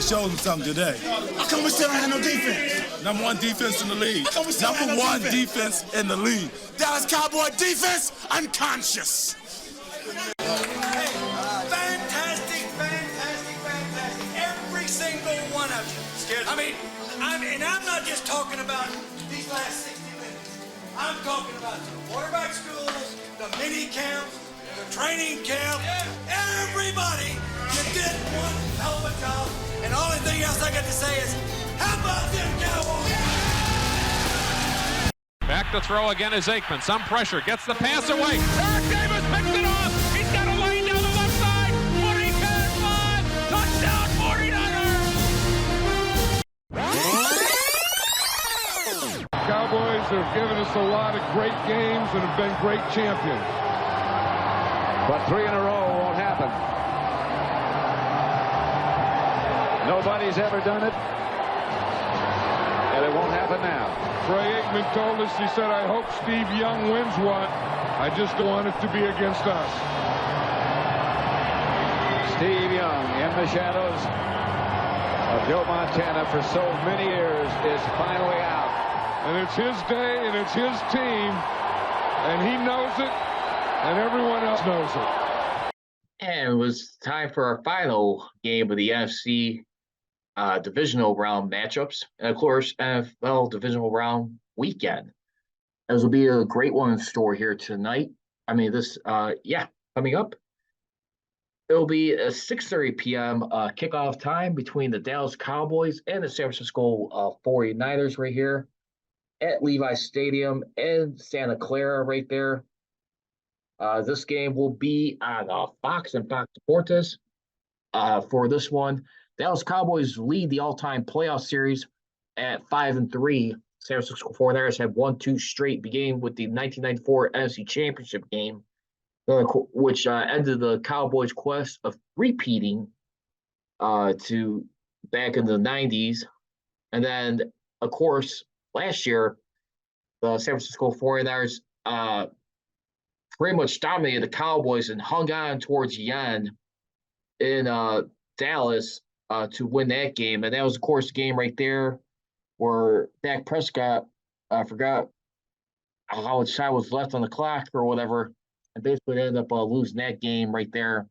to show them something today. How come we still don't have no defense? Number one defense in the league. How come we still don't Number have no one defense in the league. Dallas Cowboy defense, unconscious. Fantastic. Every single one of you. I'm not just talking about these last 60 minutes. I'm talking about the quarterback schools, the mini camps, the training camp. Everybody, you did one hell of a job. And the only thing else I got to say is, how about them Cowboys? Back to throw again is Aikman. Some pressure. Gets the pass away. Eric Davis picks it off. He's got a lane down the left side. 40-10-5. Touchdown 49ers. Cowboys have given us a lot of great games and have been great champions. But 3 in a row won't happen. Nobody's ever done it. And it won't happen now. Troy Aikman told us, he said, I hope Steve Young wins one. I just don't want it to be against us. Steve Young, in the shadows of Joe Montana for so many years, is finally out. And it's his day, and it's his team, and he knows it, and everyone else knows it. And it was time for our final game of the NFC divisional round matchups, and of course, NFL divisional round weekend. This will be a great one in store here tonight. Coming up. It'll be a 6:30 p.m. Kickoff time between the Dallas Cowboys and the San Francisco 49ers right here at Levi Stadium in Santa Clara right there. This game will be on Fox and Fox Sports for this one. Dallas Cowboys lead the all-time playoff series at 5-3. San Francisco 49ers have won 2 straight, beginning with the 1994 NFC Championship game, which ended the Cowboys' quest of repeating to back in the 90s. And then, of course, last year, the San Francisco 49ers pretty much dominated the Cowboys and hung on towards the end in Dallas to win that game. And that was, of course, the game right there where Dak Prescott forgot how much time was left on the clock or whatever, and basically ended up losing that game right there,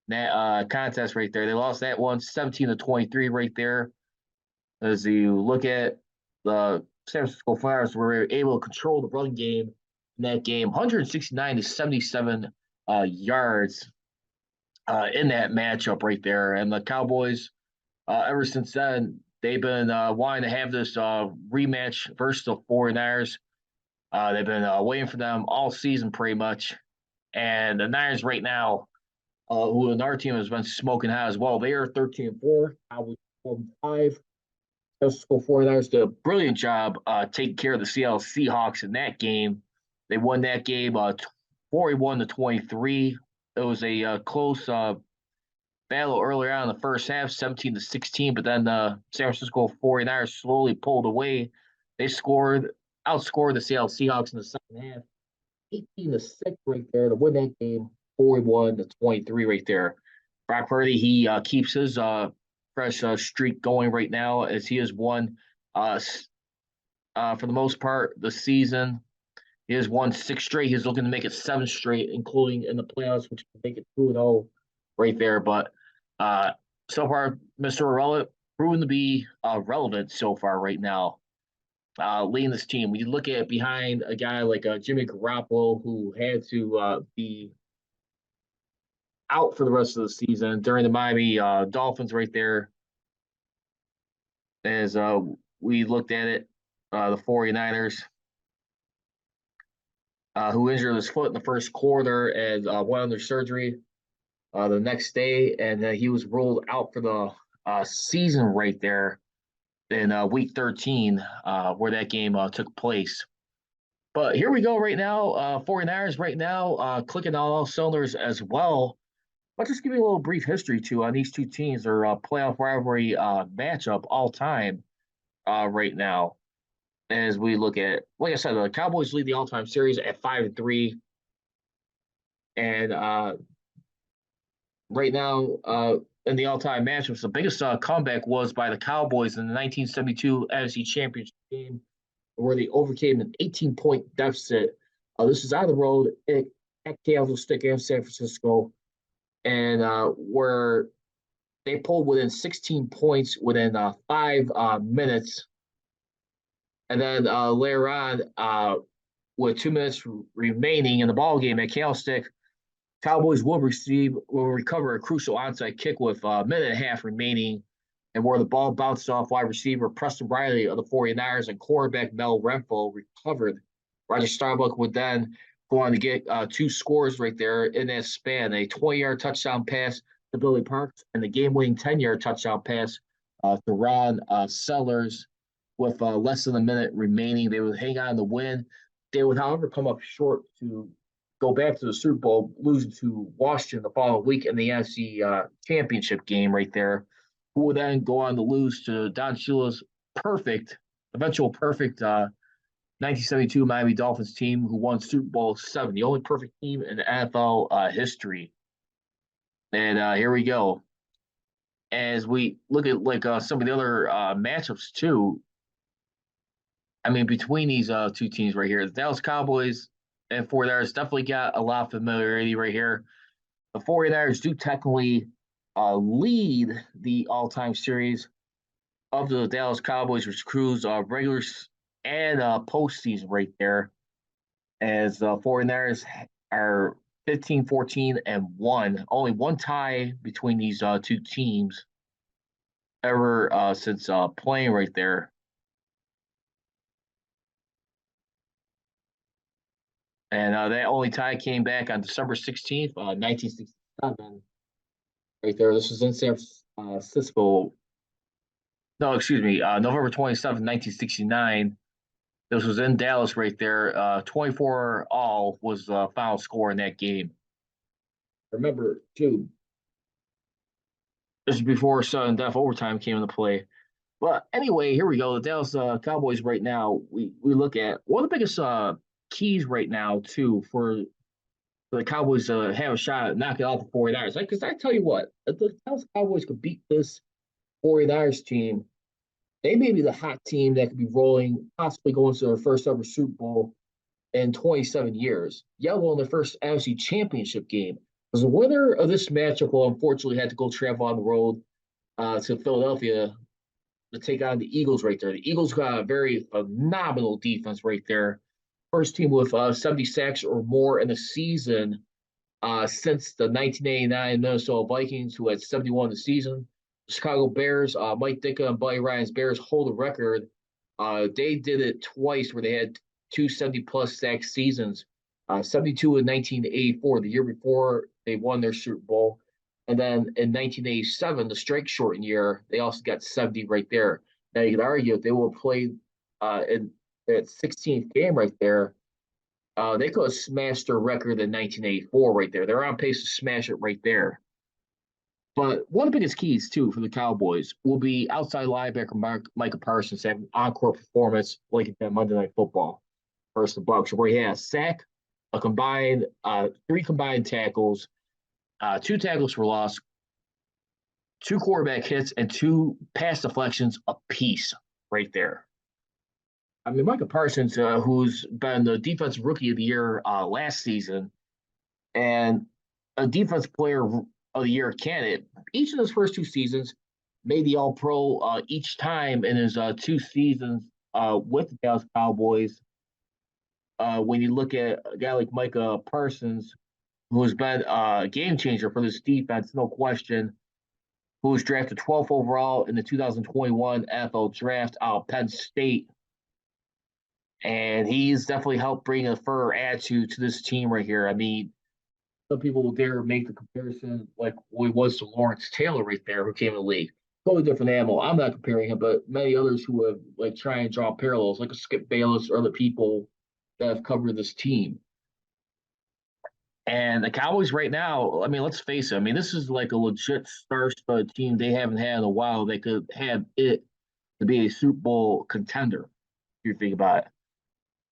that contest right there. They lost that one 17-23 right there. As you look at the San Francisco 49ers, were able to control the run game in that game, 169-77 yards in that matchup right there. And the Cowboys, ever since then, they've been wanting to have this rematch versus the 49ers. They've been waiting for them all season pretty much. And the Niners right now, who another team has been smoking hot as well, they are 13-4, Cowboys 4-5. San Francisco 49ers did a brilliant job taking care of the Seattle Seahawks in that game. They won that game 41-23. It was a close battle earlier on in the first half, 17-16, but then the San Francisco 49ers slowly pulled away. They outscored the Seattle Seahawks in the second half, 18-6 right there to win that game, 41-23 right there. Brock Purdy, he keeps his fresh streak going right now as he has won, for the most part, the season. He has won 6 straight. He's looking to make it 7 straight, including in the playoffs, which can make it 2-0 right there. But so far, Mr. Irrelevant proven to be relevant so far right now, leading this team. We look at behind a guy like Jimmy Garoppolo, who had to be out for the rest of the season during the Miami Dolphins right there. As we looked at it, the 49ers, who injured his foot in the first quarter and went under surgery the next day, and he was ruled out for the season right there in week 13, where that game took place. But here we go right now, 49ers right now clicking on all cylinders as well. I'll just give you a little brief history, too, on these two teams, their playoff rivalry matchup all time right now. As we look at, like I said, the Cowboys lead the all-time series at 5-3. And right now, in the all-time matchups, the biggest comeback was by the Cowboys in the 1972 NFC Championship game, where they overcame an 18-point deficit. This is on the road at Candlestick and San Francisco, and where they pulled within 16 points within 5 minutes. And then later on, with 2 minutes remaining in the ball game at Candlestick, Cowboys will recover a crucial onside kick with a minute and a half remaining, and where the ball bounced off wide receiver Preston Riley of the 49ers and quarterback Mel Renfro recovered. Roger Starbuck would then go on to get 2 scores right there in that span, a 20-yard touchdown pass to Billy Parks and the game-winning 10-yard touchdown pass to Ron Sellers with less than a minute remaining. They would hang on to win. They would, however, come up short to go back to the Super Bowl, losing to Washington the following week in the NFC Championship game right there, who would then go on to lose to Don Shula's eventual perfect 1972 Miami Dolphins team who won Super Bowl 7, the only perfect team in NFL history. And here we go. As we look at some of the other matchups too, I mean, between these 2 teams right here, the Dallas Cowboys and 49ers definitely got a lot of familiarity right here. The 49ers do technically lead the all-time series of the Dallas Cowboys, which cruise regular and postseason right there, as the 49ers are 15-14-1. Only one tie between these 2 teams ever since playing right there. And that only tie came back on December 16th, 1967. Right there. This was in San Francisco. No, excuse me. November 27th, 1969. This was in Dallas right there. 24-all was the final score in that game. Remember, too, this is before sudden death overtime came into play. But anyway, here we go. The Dallas Cowboys right now, we look at one of the biggest keys right now, too, for the Cowboys to have a shot at knocking out the 49ers. Because I tell you what, if the Dallas Cowboys could beat this 49ers team, they may be the hot team that could be rolling, possibly going to their first ever Super Bowl in 27 years. Yet will in their first NFC Championship game. Because the winner of this matchup will unfortunately have to go travel on the road to Philadelphia to take on the Eagles right there. The Eagles got a very phenomenal defense right there. First team with 70 sacks or more in the season since the 1989 Minnesota Vikings, who had 71 in the season. The Chicago Bears, Mike Ditka and Buddy Ryan's Bears hold the record. They did it twice where they had 2 70-plus sack seasons, 72 in 1984, the year before they won their Super Bowl. And then in 1987, the strike-shortened year, they also got 70 right there. Now, you could argue if they would have played in that 16th game right there, they could have smashed their record in 1984 right there. They're on pace to smash it right there. But one of the biggest keys, too, for the Cowboys will be outside linebacker Micah Parsons having an encore performance like at Monday Night Football versus the Bucs, where he had a sack, a combined 3 combined tackles, 2 tackles for loss, 2 quarterback hits, and 2 pass deflections apiece right there. I mean, Micah Parsons, who's been the Defensive Rookie of the Year last season and a Defensive Player of the Year candidate, each of his first 2 seasons made the All-Pro each time in his 2 seasons with the Dallas Cowboys. When you look at a guy like Micah Parsons, who has been a game changer for this defense, no question, who was drafted 12th overall in the 2021 NFL Draft out of Penn State. And he's definitely helped bring a further attitude to this team right here. I mean, some people will dare make the comparison like what he was to Lawrence Taylor right there, who came in the league. Totally different animal. I'm not comparing him, but many others who have like try and draw parallels, like a Skip Bayless or other people that have covered this team. And the Cowboys right now, I mean, let's face it. I mean, this is like a legit star-studded team they haven't had in a while. They could have it to be a Super Bowl contender, if you think about it.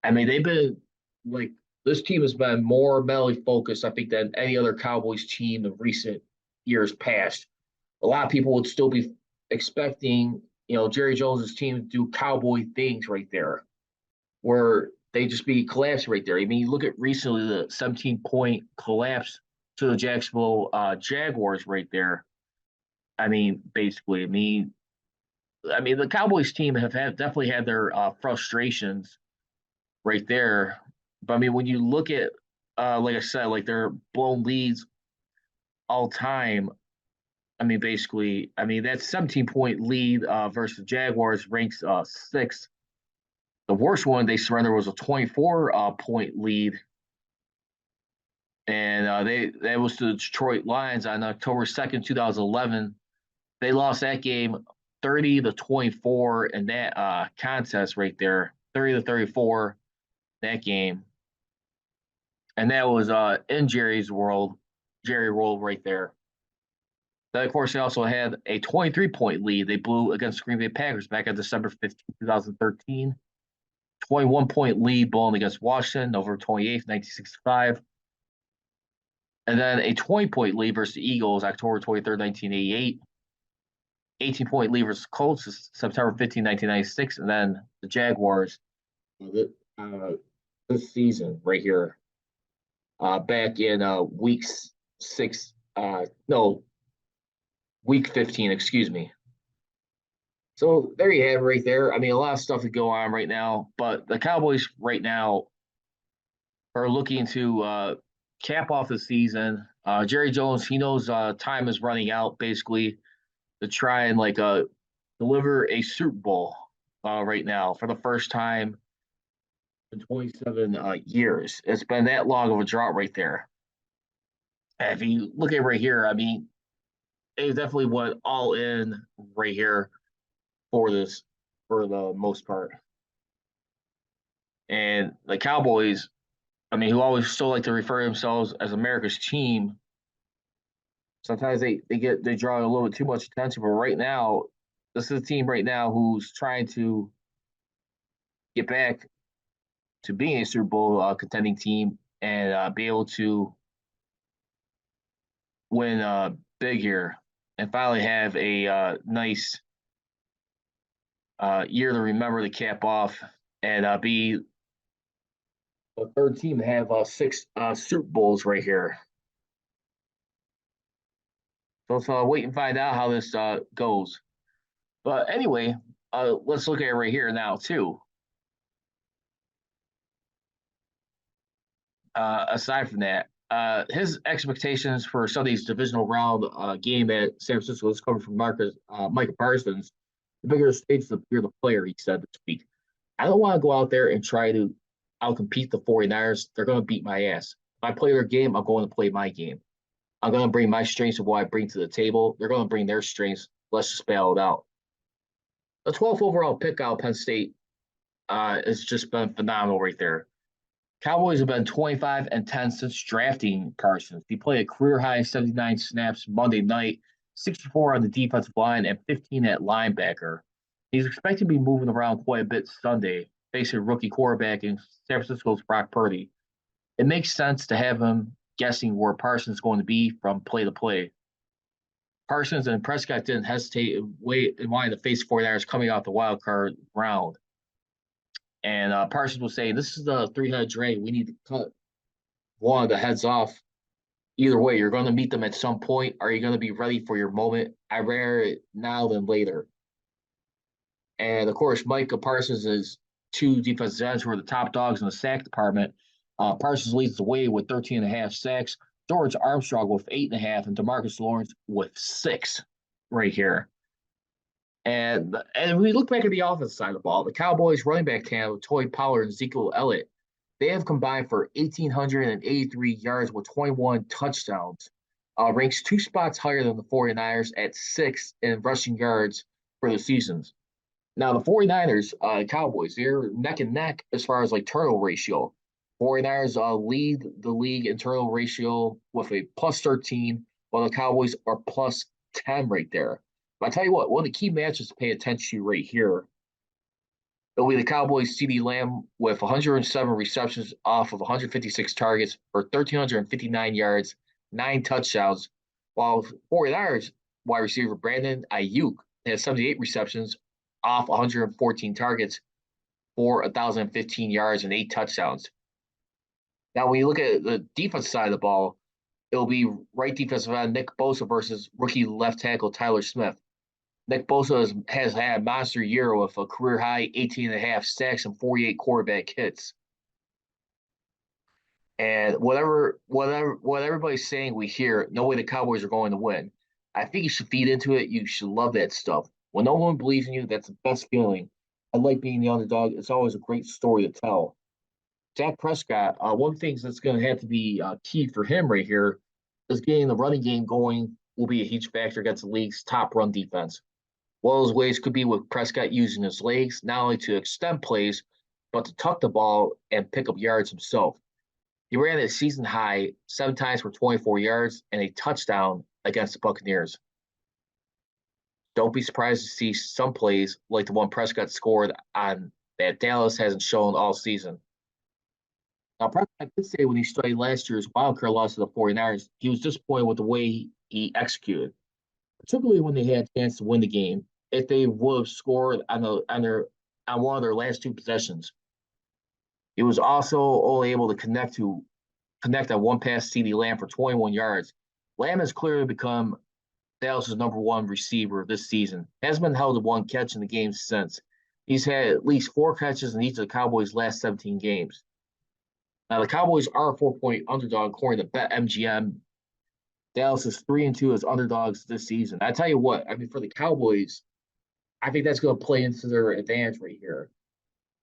I mean, they've been like, this team has been more mentally focused, I think, than any other Cowboys team in recent years past. a lot of people would still be expecting, Jerry Jones's team to do cowboy things right there, where they just be collapsed right there. I mean, you look at recently the 17-point collapse to the Jacksonville Jaguars right there. I mean, basically, the Cowboys team have definitely had their frustrations right there. But I mean, when you look at, like I said, like their blown leads all time, I mean, basically, that 17-point lead versus the Jaguars ranks sixth. The worst one they surrendered was a 24-point lead, and that was to the Detroit Lions on October 2nd, 2011. They lost that game 30-24 in that contest right there, 30-34 that game, and that was in Jerry world right there. Then, of course, they also had a 23-point lead. They blew against the Green Bay Packers back on December 15, 2013. 21-point lead blown against Washington, November 28th, 1965. And then a 20-point lead versus the Eagles, October 23rd, 1988. 18-point lead versus Colts, September 15, 1996. And then the Jaguars this season right here, back in week 15, excuse me. So there you have it right there. I mean, a lot of stuff to go on right now, but the Cowboys right now are looking to cap off the season. Jerry Jones, he knows time is running out, basically, to try and deliver a Super Bowl right now for the first time in 27 years. It's been that long of a drought right there. And if you look at right here, I mean, they definitely went all in right here for this, for the most part. And the Cowboys, I mean, who always still like to refer to themselves as America's team, sometimes they draw a little bit too much attention. But right now, this is a team right now who's trying to get back to being a Super Bowl contending team and be able to win big here and finally have a nice year to remember to cap off and be the third team to have 6 Super Bowls right here. So let's wait and find out how this goes. But anyway, let's look at it right here now too. Aside from that, his expectations for Sunday's divisional round game at San Francisco is coming from Micah Parsons. The bigger the stage, the bigger the player, he said this week. I don't want to go out there and try to outcompete the 49ers. They're going to beat my ass. If I play their game, I'm going to play my game. I'm going to bring my strengths of what I bring to the table. They're going to bring their strengths. Let's just battle it out. The 12th overall pick out of Penn State has just been phenomenal right there. Cowboys have been 25-10 since drafting Parsons. He played a career-high 79 snaps Monday night, 64 on the defensive line, and 15 at linebacker. He's expected to be moving around quite a bit Sunday, facing a rookie quarterback in San Francisco's Brock Purdy. It makes sense to have him guessing where Parsons is going to be from play to play. Parsons and Prescott didn't hesitate in wanting to face 49ers coming out the wild card round. And Parsons was saying, this is the three-headed dragon. We need to cut one of the heads off. Either way, you're going to meet them at some point. Are you going to be ready for your moment? I'd rather it now than later. And, of course, Micah Parsons' 2 defensive ends who are the top dogs in the sack department. Parsons leads the way with 13.5 sacks. George Armstrong with 8.5, and DeMarcus Lawrence with 6 right here. And we look back at the offensive side of the ball, the Cowboys running back tandem, Toy Pollard and Ezekiel Elliott, they have combined for 1,883 yards with 21 touchdowns. Ranks 2 spots higher than the 49ers at 6 in rushing yards for the seasons. Now, the 49ers, Cowboys, they're neck and neck as far as turnover ratio. 49ers lead the league in turnover ratio with a +13, while the Cowboys are +10 right there. But I tell you what, one of the key matches to pay attention to right here, it'll be the Cowboys' CeeDee Lamb with 107 receptions off of 156 targets for 1,359 yards, 9 touchdowns, while 49ers wide receiver Brandon Ayuk has 78 receptions off 114 targets for 1,015 yards and 8 touchdowns. Now, when you look at the defensive side of the ball, it'll be right defensive end Nick Bosa versus rookie left tackle Tyler Smith. Nick Bosa has had a monster year with a career high 18.5 sacks and 48 quarterback hits. And whatever everybody's saying we hear, no way the Cowboys are going to win. I think you should feed into it. You should love that stuff. When no one believes in you, that's the best feeling. I like being the underdog. It's always a great story to tell. Dak Prescott, one of the things that's going to have to be key for him right here is getting the running game going will be a huge factor against the league's top run defense. One of those ways could be with Prescott using his legs, not only to extend plays, but to tuck the ball and pick up yards himself. He ran a season high 7 times for 24 yards and a touchdown against the Buccaneers. Don't be surprised to see some plays like the one Prescott scored on that Dallas hasn't shown all season. Now, Prescott did say when he studied last year's wildcard loss to the 49ers, he was disappointed with the way he executed, particularly when they had a chance to win the game, if they would have scored on one of their last 2 possessions. He was also only able to connect on one pass to CeeDee Lamb for 21 yards. Lamb has clearly become Dallas' #1 receiver this season. Hasn't been held to 1 catch in the game since. He's had at least 4 catches in each of the Cowboys' last 17 games. Now, the Cowboys are a 4-point underdog according to BetMGM. Dallas is 3-2 as underdogs this season. I tell you what, I mean, for the Cowboys, I think that's going to play into their advantage right here.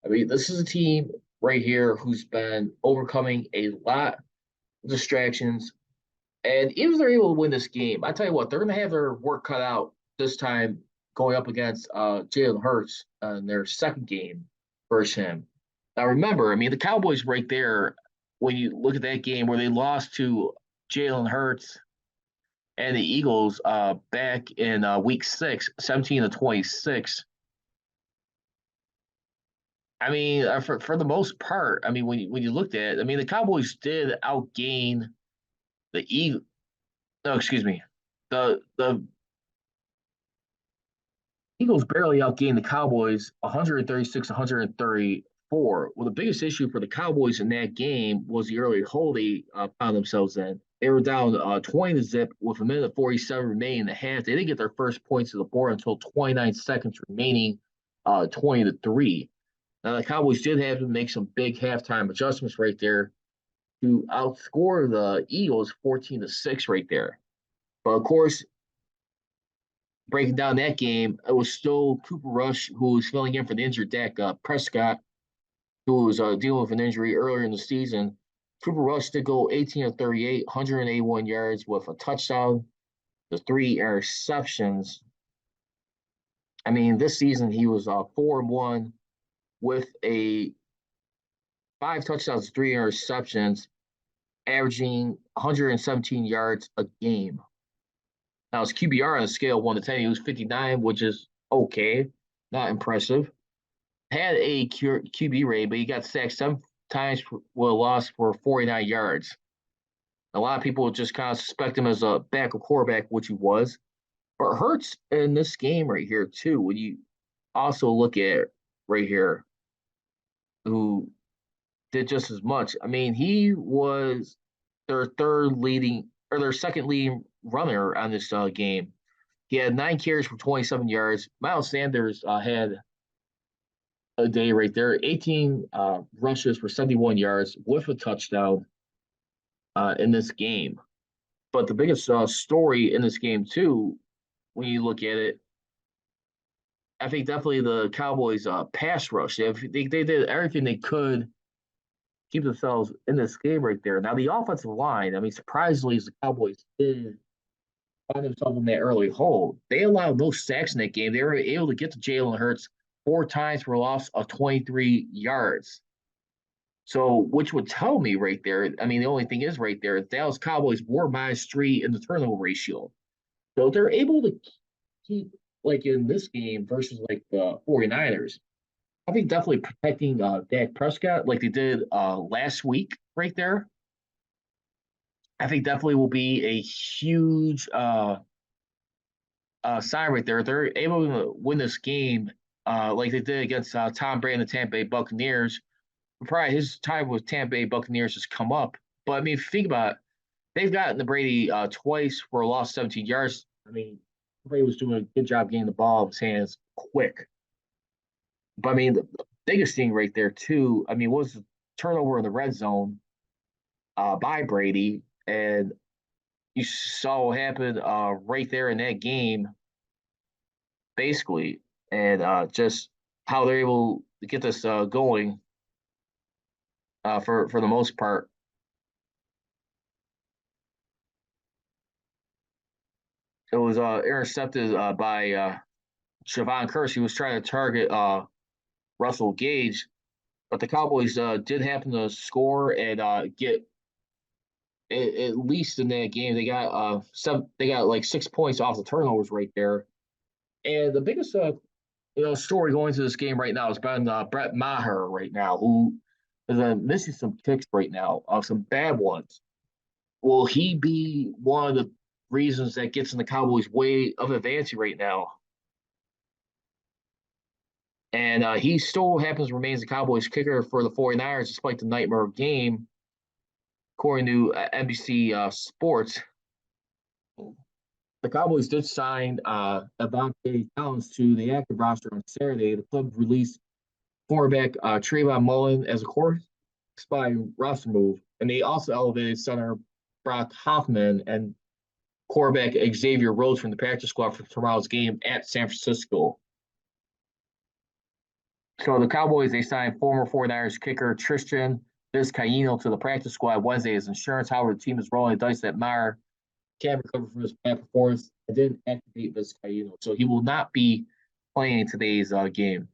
I mean, this is a team right here who's been overcoming a lot of distractions. And even if they're able to win this game, I tell you what, they're going to have their work cut out this time going up against Jalen Hurts in their second game versus him. Now, remember, I mean, the Cowboys right there, when you look at that game where they lost to Jalen Hurts and the Eagles back in week 6, 17-26. I mean, for the most part, I mean, when you looked at it, I mean, the Cowboys did outgain the Eagles. No, excuse me. The Eagles barely outgained the Cowboys 136-134. Well, the biggest issue for the Cowboys in that game was the early hole they found themselves in. They were down 20-0 with a minute 47 remaining in the half. They didn't get their first points to the board until 29 seconds remaining, 20-3. Now, the Cowboys did have to make some big halftime adjustments right there to outscore the Eagles 14-6 right there. But, of course, breaking down that game, it was still Cooper Rush who was filling in for the injured Dak Prescott, who was dealing with an injury earlier in the season. Cooper Rush did go 18-38, 181 yards with a touchdown, the 3 interceptions. I mean, this season he was 4-1 with 5 touchdowns, 3 interceptions, averaging 117 yards a game. Now, his QBR on a scale of 1 to 10, he was 59, which is okay, not impressive. Had a QB rating, but he got sacked 7 times with a loss for 49 yards. A lot of people just kind of suspect him as a backup quarterback, which he was. But Hurts in this game right here, too, when you also look at right here, who did just as much. I mean, he was their second leading runner on this game. He had 9 carries for 27 yards. Miles Sanders had a day right there, 18 rushes for 71 yards with a touchdown in this game. But the biggest story in this game, too, when you look at it, I think definitely the Cowboys' pass rush. They did everything they could keep themselves in this game right there. Now, the offensive line, I mean, surprisingly, as the Cowboys did find themselves in that early hole, they allowed no sacks in that game. They were able to get to Jalen Hurts 4 times for a loss of 23 yards. So, which would tell me right there, I mean, the only thing is right there, Dallas Cowboys were -3 in the turnover ratio. So, if they're able to keep, like in this game versus like the 49ers, I think definitely protecting Dak Prescott like they did last week right there, I think definitely will be a huge sign right there. They're able to win this game like they did against Tom Brady and the Tampa Bay Buccaneers. Probably his time with Tampa Bay Buccaneers has come up. But, I mean, if you think about it, they've gotten the Brady twice for a loss 17 yards. I mean, Brady was doing a good job getting the ball in his hands quick. But, I mean, the biggest thing right there, too, I mean, was the turnover in the red zone by Brady. And you saw what happened right there in that game, basically. And just how they're able to get this going for the most part. It was intercepted by Javon Curse. He was trying to target Russell Gage, but the Cowboys did happen to score and get at least in that game. They got They got like 6 points off the turnovers right there. And the biggest story going to this game right now has been Brett Maher right now, who is missing some kicks right now, some bad ones. Will he be one of the reasons that gets in the Cowboys' way of advancing right now? And he still remains the Cowboys kicker for the 49ers despite the nightmare game, according to NBC Sports. The Cowboys did sign Avante Collins to the active roster on Saturday. The club released cornerback Trayvon Mullen as a corresponding roster move, and they also elevated center Brock Hoffman and quarterback Xavier Rhodes from the practice squad for tomorrow's game at San Francisco. So the Cowboys, they signed former 49ers kicker Tristan Vizcaino to the practice squad Wednesday as insurance. However, the team is rolling the dice that Maher can't recover from his bad performance and didn't activate Vizcaino. So he will not be playing today's game.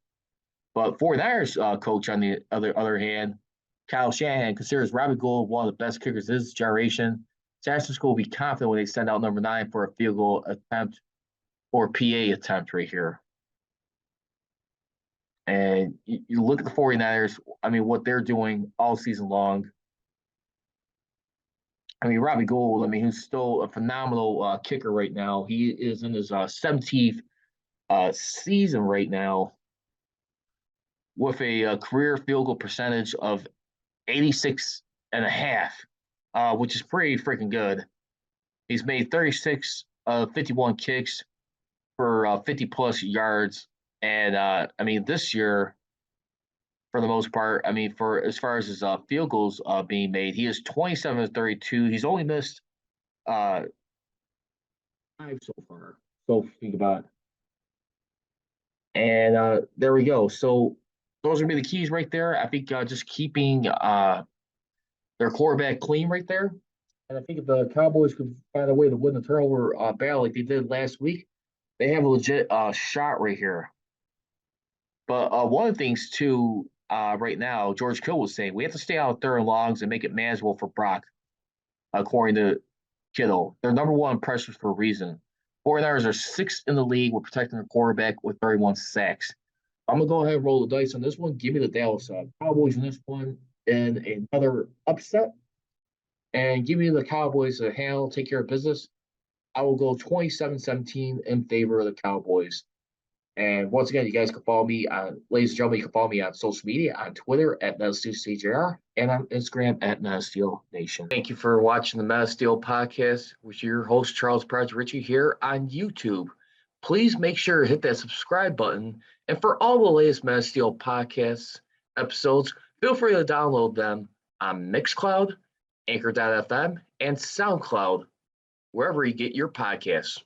But 49ers coach, on the other hand, Kyle Shanahan, considers Robbie Gould one of the best kickers of this generation. San Francisco will be confident when they send out number 9 for a field goal attempt or PA attempt right here. And you look at the 49ers, I mean, what they're doing all season long. I mean, Robbie Gould, I mean, he's still a phenomenal kicker right now. He is in his 17th season right now with a career field goal percentage of 86.5, which is pretty freaking good. He's made 36 of 51 kicks for 50-plus yards. And, I mean, this year, for the most part, I mean, for as far as his field goals being made, he is 27 of 32. He's only missed 5 so far. So think about it. And there we go. So those are going to be the keys right there. I think just keeping their quarterback clean right there. And I think if the Cowboys could find a way to win the turnover battle like they did last week, they have a legit shot right here. But one of the things, too, right now, George Kittle was saying, we have to stay out of third and longs and make it manageable for Brock, according to Kittle. They're number 1 pressures for a reason. 49ers are 6th in the league with protecting their quarterback with 31 sacks. I'm going to go ahead and roll the dice on this one. Give me the Dallas Cowboys in this one in another upset. And give me the Cowboys to handle, take care of business. I will go 27-17 in favor of the Cowboys. And once again, you guys can follow me ladies and gentlemen, you can follow me on social media, on Twitter at MetaSteelCJR and on Instagram at MetaSteelNation. Thank you for watching the MetaSteel podcast with your host, Charles Prodigy Richey, here on YouTube. Please make sure to hit that subscribe button. And for all the latest MetaSteel podcast episodes, feel free to download them on Mixcloud, Anchor.fm, and SoundCloud, wherever you get your podcasts.